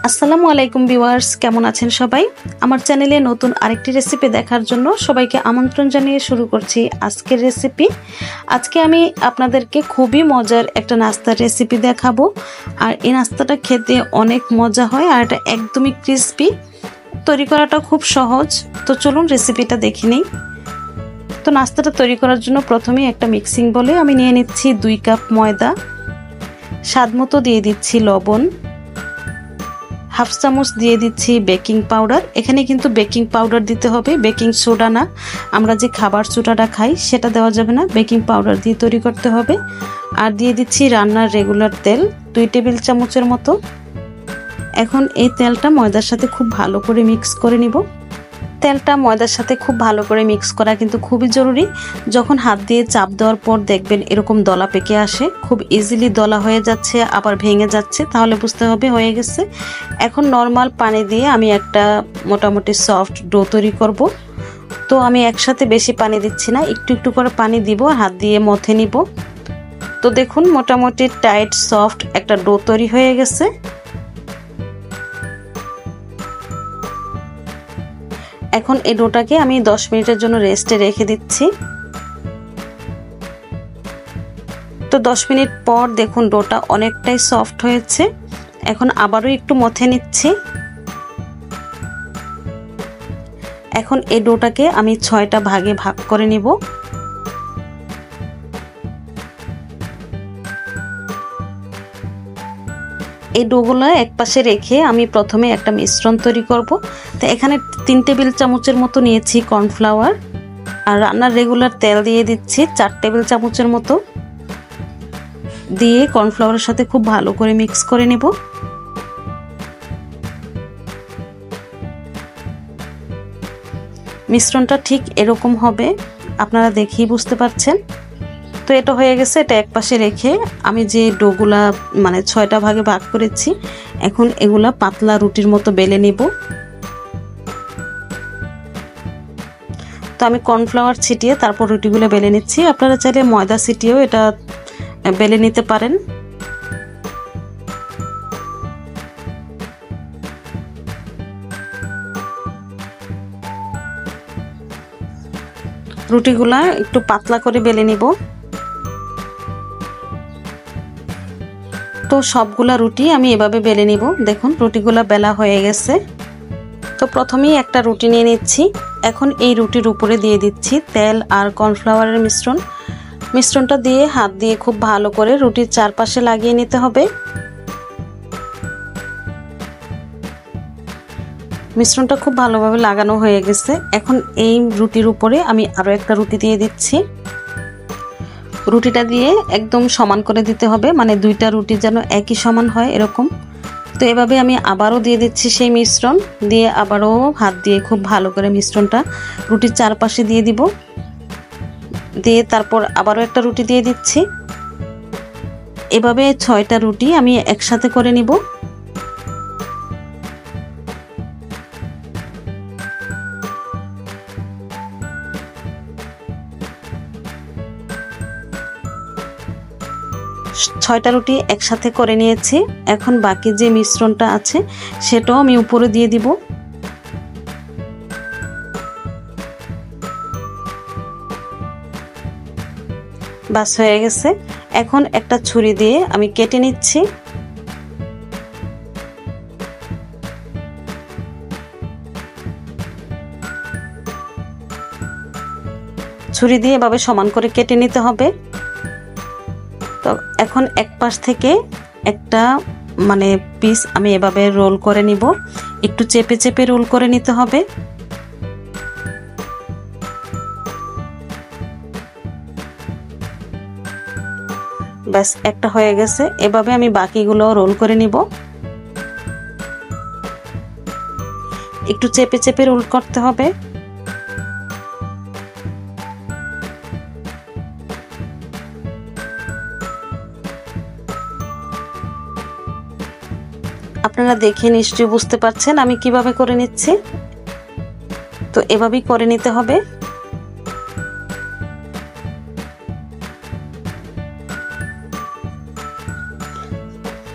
আসসালামু আলাইকুম ভিউয়ার্স, কেমন আছেন সবাই? আমার চ্যানেলে নতুন আরেকটি রেসিপি দেখার জন্য সবাইকে আমন্ত্রণ জানিয়ে শুরু করছি আজকের রেসিপি। আজকে আমি আপনাদেরকে খুবই মজার একটা নাস্তার রেসিপি দেখাবো। আর এই নাস্তাটা খেতে অনেক মজা হয় আর এটা একদমই ক্রিস্পি। তৈরি করাটা খুব সহজ। তো চলুন রেসিপিটা দেখে নিই। তো নাস্তাটা তৈরি করার জন্য প্রথমেই একটা মিক্সিং বলে আমি নিয়ে নিচ্ছি 2 কাপ ময়দা, স্বাদমতো দিয়ে দিচ্ছি লবণ, হাফ চামচ দিয়ে দিচ্ছি বেকিং পাউডার। এখানে কিন্তু বেকিং পাউডার দিতে হবে, বেকিং সোডা না। আমরা যে খাবার সোডাটা খাই সেটা দেওয়া যাবে না, বেকিং পাউডার দিয়ে তৈরি করতে হবে। আর দিয়ে দিচ্ছি রান্নার রেগুলার তেল 2 টেবিল চামচের মতো। এখন এই তেলটা ময়দার সাথে খুব ভালো করে মিক্স করে নিব। তেলটা ময়দার সাথে খুব ভালো করে মিক্স করা কিন্তু খুবই জরুরি। যখন হাত দিয়ে চাপ দেওয়ার পর দেখবেন এরকম দলা পেকে আসে, খুব ইজিলি দলা হয়ে যাচ্ছে আবার ভেঙে যাচ্ছে, তাহলে বুঝতে হবে হয়ে গেছে। এখন নর্মাল পানি দিয়ে আমি একটা মোটামুটি সফট ডো তৈরি করব। তো আমি একসাথে বেশি পানি দিচ্ছি না, একটু একটু করে পানি দিব আর হাত দিয়ে মথে নিব। তো দেখুন মোটামুটি টাইট সফট একটা ডো তৈরি হয়ে গেছে। এখন এই ডোটাকে আমি 10 মিনিটের জন্য রেস্টে রেখে দিচ্ছি। তো 10 মিনিট পর দেখুন ডোটা অনেকটাই সফট হয়েছে। এখন আবারও একটু মথে নিচ্ছি। এখন এই ডোটাকে আমি 6টা ভাগে ভাগ করে নিব। এই ডোগুলো একপাশে রেখে আমি প্রথমে একটা মিশ্রণ তৈরি করব। তো এখানে 3 টেবিল চামচের মতো নিয়েছি কর্নফ্লাওয়ার, আর রান্নার রেগুলার তেল দিয়ে দিচ্ছি 4 টেবিল চামচের মতো। দিয়ে কর্নফ্লাওয়ারের সাথে খুব ভালো করে মিক্স করে নেব। মিশ্রণটা ঠিক এরকম হবে, আপনারা দেখেই বুঝতে পারছেন। তো এটা হয়ে গেছে, এটা একপাশে রেখে আমি যে ডোগুলা 6টা ভাগে ভাগ করেছি, এখন এগুলা পাতলা রুটির মতো বেলে নিব। তো আমি কর্নফ্লাওয়ার ছিটিয়ে তারপর রুটিগুলো বেলে নিচ্ছি। আপনারা চাইলে ময়দা ছিটিয়েও এটা বেলে নিতে পারেন। রুটিগুলা একটু পাতলা করে বেলে নিব। তো সবগুলা রুটি আমি এভাবে বেলে নিব। দেখুন রুটিগুলা বেলা হয়ে গেছে। তো প্রথমেই একটা রুটি নিয়ে নিচ্ছি। এখন এই রুটির উপরে দিয়ে দিচ্ছি তেল আর কর্নফ্লাওয়ারের মিশ্রণটা দিয়ে হাত দিয়ে খুব ভালো করে রুটির চারপাশে লাগিয়ে নিতে হবে। মিশ্রণটা খুব ভালোভাবে লাগানো হয়ে গেছে। এখন এই রুটির উপরে আমি আরো একটা রুটি দিয়ে দিচ্ছি। রুটিটা দিয়ে একদম সমান করে দিতে হবে, 2টা রুটি যেন একই সমান হয় এরকম। তো এভাবে আমি আবারও দিয়ে দিচ্ছি সেই মিশ্রণ, দিয়ে আবারও হাত দিয়ে খুব ভালো করে মিশ্রণটা রুটির চারপাশে দিয়ে দিব। দিয়ে তারপর আবারও একটা রুটি দিয়ে দিচ্ছি। এভাবে 6টা রুটি আমি একসাথে করে নিব। ছয়টা রুটি একসাথে করে নিয়েছি। এখন বাকি যে মিশ্রণটা আছে সেটাও আমি উপরে দিয়ে দিব। বাস হয়ে গেছে। এখন একটা ছুরি দিয়ে আমি কেটে নিচ্ছি। ছুরি দিয়ে এভাবে সমান করে কেটে নিতে হবে। তো এখন এক পাশ থেকে একটা পিস আমি এভাবে রোল করে নিব। একটু চেপে চেপে রোল করে নিতে হবে। ব্যাস একটা হয়ে গেছে। এভাবে আমি বাকিগুলো রোল করে নিব। একটু চেপে চেপে রোল করতে হবে। আপনারা দেখে নিশ্চয়ই বুঝতে পারছেন আমি কিভাবে করে নিচ্ছি। তো এভাবেই করে নিতে হবে।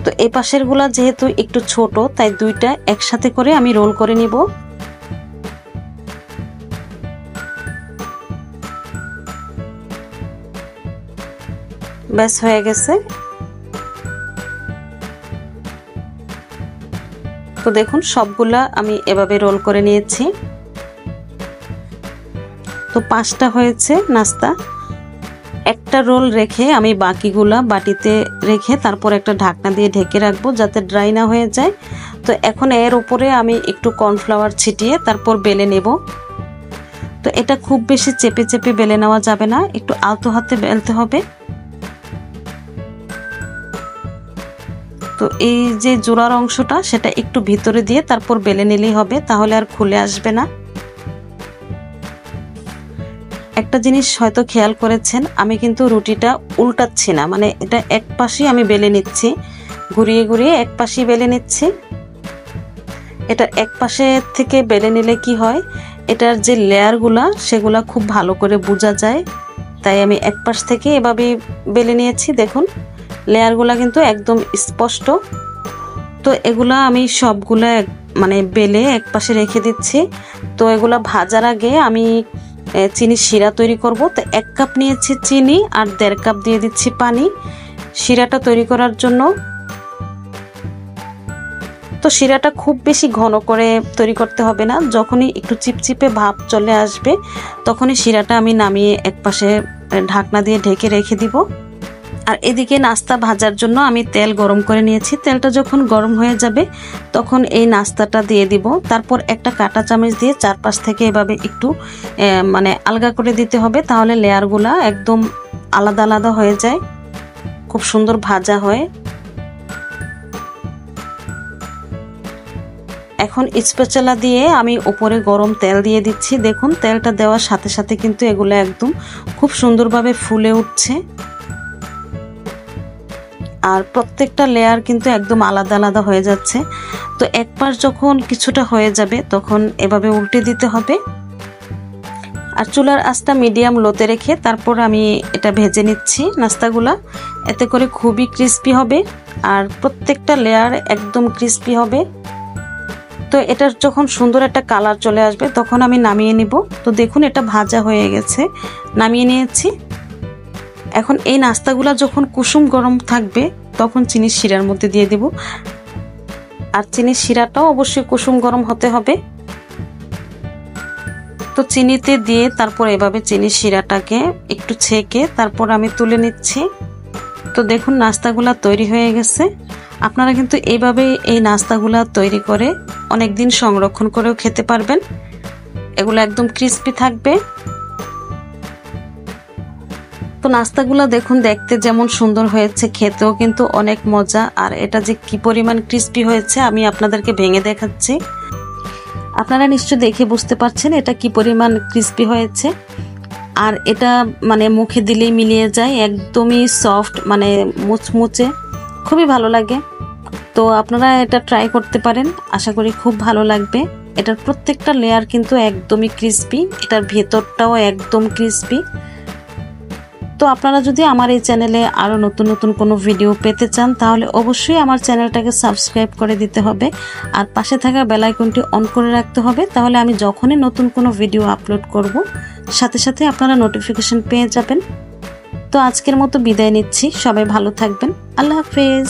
তো এই পাশেরগুলা যেহেতু একটু ছোট, তাই দুইটা একসাথে করে আমি রোল করে নিব। ব্যাস হয়ে গেছে। তো দেখুন সবগুলা আমি এভাবে রোল করে নিয়েছি। তো 5টা হয়েছে নাস্তা। একটা রোল রেখে আমি বাকিগুলা বাটিতে রেখে তারপর একটা ঢাকনা দিয়ে ঢেকে রাখবো যাতে ড্রাই না হয়ে যায়। তো এখন এর উপরে আমি একটু কর্নফ্লাওয়ার ছিটিয়ে তারপর বেলে নেব। তো এটা খুব বেশি চেপে চেপে বেলে নেওয়া যাবে না, একটু আলতো হাতে বেলতে হবে। তো এই যে জোড়ার অংশটা সেটা একটু ভিতরে দিয়ে তারপর বেলে নিলেই হবে, তাহলে আর খুলে আসবে না। একটা জিনিস হয়তো খেয়াল করেছেন, আমি কিন্তু রুটিটা উল্টাচ্ছি না, মানে এটা এক পাশেই আমি বেলে নিচ্ছি, ঘুরিয়ে ঘুরিয়ে এক পাশেই বেলে নিচ্ছি। এটা এক পাশে থেকে বেলে নিলে কি হয়, এটার যে লেয়ারগুলা সেগুলা খুব ভালো করে বোঝা যায়। তাই আমি এক পাশ থেকে এভাবে বেলে নিয়েছি। দেখুন লেয়ারগুলা কিন্তু একদম স্পষ্ট। তো এগুলা আমি সবগুলা মানে বেলে এক পাশে রেখে দিচ্ছি। তো এগুলা ভাজার আগে আমি চিনি শিরা তৈরি করব। তো 1 কাপ নিয়েছি চিনি আর 1.5 কাপ দিয়ে দিচ্ছি পানি শিরাটা তৈরি করার জন্য। তো শিরাটা খুব বেশি ঘন করে তৈরি করতে হবে না, যখনই একটু চিপচিপে ভাব চলে আসবে তখনই শিরাটা আমি নামিয়ে একপাশে ঢাকনা দিয়ে ঢেকে রেখে দিব। আর এদিকে নাস্তা ভাজার জন্য আমি তেল গরম করে নিয়েছি। তেলটা যখন গরম হয়ে যাবে তখন এই নাস্তাটা দিয়ে দিব। তারপর একটা কাঁটা চামচ দিয়ে চারপাশ থেকে এভাবে একটু মানে আলগা করে দিতে হবে, তাহলে লেয়ারগুলা একদম আলাদা আলাদা হয়ে যায়, খুব সুন্দর ভাজা হয়। এখন স্প্যাচুলা দিয়ে আমি উপরে গরম তেল দিয়ে দিচ্ছি। দেখুন তেলটা দেওয়ার সাথে সাথে কিন্তু এগুলো একদম খুব সুন্দরভাবে ফুলে উঠছে। আর প্রত্যেকটা লেয়ার কিন্তু একদম আলাদা আলাদা হয়ে যাচ্ছে। তো এক পাশ যখন কিছুটা হয়ে যাবে তখন এভাবে উল্টে দিতে হবে। আর চুলার আঁচটা মিডিয়াম লোতে রেখে তারপর আমি এটা ভেজে নিচ্ছি নাস্তাগুলা। এতে করে খুবই ক্রিস্পি হবে আর প্রত্যেকটা লেয়ার একদম ক্রিস্পি হবে। তো এটার যখন সুন্দর একটা কালার চলে আসবে তখন আমি নামিয়ে নিব। তো দেখুন এটা ভাজা হয়ে গেছে, নামিয়ে নিয়েছি। এখন এই নাস্তাগুলা যখন কুসুম গরম থাকবে তখন চিনির শিরার মধ্যে দিয়ে দিব। আর চিনির শিরাটাও অবশ্যই কুসুম গরম হতে হবে। তো চিনিতে দিয়ে তারপর এভাবে চিনির শিরাটাকে একটু ছেঁকে তারপর আমি তুলে নিচ্ছি। তো দেখুন নাস্তাগুলা তৈরি হয়ে গেছে। আপনারা কিন্তু এইভাবে এই নাস্তাগুলা তৈরি করে অনেক দিন সংরক্ষণ করেও খেতে পারবেন। এগুলো একদম ক্রিস্পি থাকবে। তো নাস্তাগুলো দেখুন দেখতে যেমন সুন্দর হয়েছে, খেতেও কিন্তু অনেক মজা। আর এটা যে কি পরিমাণ ক্রিস্পি হয়েছে আমি আপনাদেরকে ভেঙে দেখাচ্ছি। আপনারা নিশ্চয়ই দেখে বুঝতে পারছেন এটা কি পরিমাণ ক্রিস্পি হয়েছে। আর এটা মানে মুখে দিলেই মিলিয়ে যায়, একদমই সফট, মানে মুচমুচে, খুবই ভালো লাগে। তো আপনারা এটা ট্রাই করতে পারেন, আশা করি খুব ভালো লাগবে। এটার প্রত্যেকটা লেয়ার কিন্তু একদমই ক্রিস্পি, এটার ভেতরটাও একদম ক্রিস্পি। তো আপনারা যদি আমার এই চ্যানেলে আরও নতুন নতুন কোনো ভিডিও পেতে চান তাহলে অবশ্যই আমার চ্যানেলটাকে সাবস্ক্রাইব করে দিতে হবে আর পাশে থাকা বেল আইকনটি অন করে রাখতে হবে, তাহলে আমি যখনই নতুন কোনো ভিডিও আপলোড করব সাথে সাথে আপনারা নোটিফিকেশন পেয়ে যাবেন। তো আজকের মতো বিদায় নিচ্ছি, সবাই ভালো থাকবেন, আল্লাহ হাফেজ।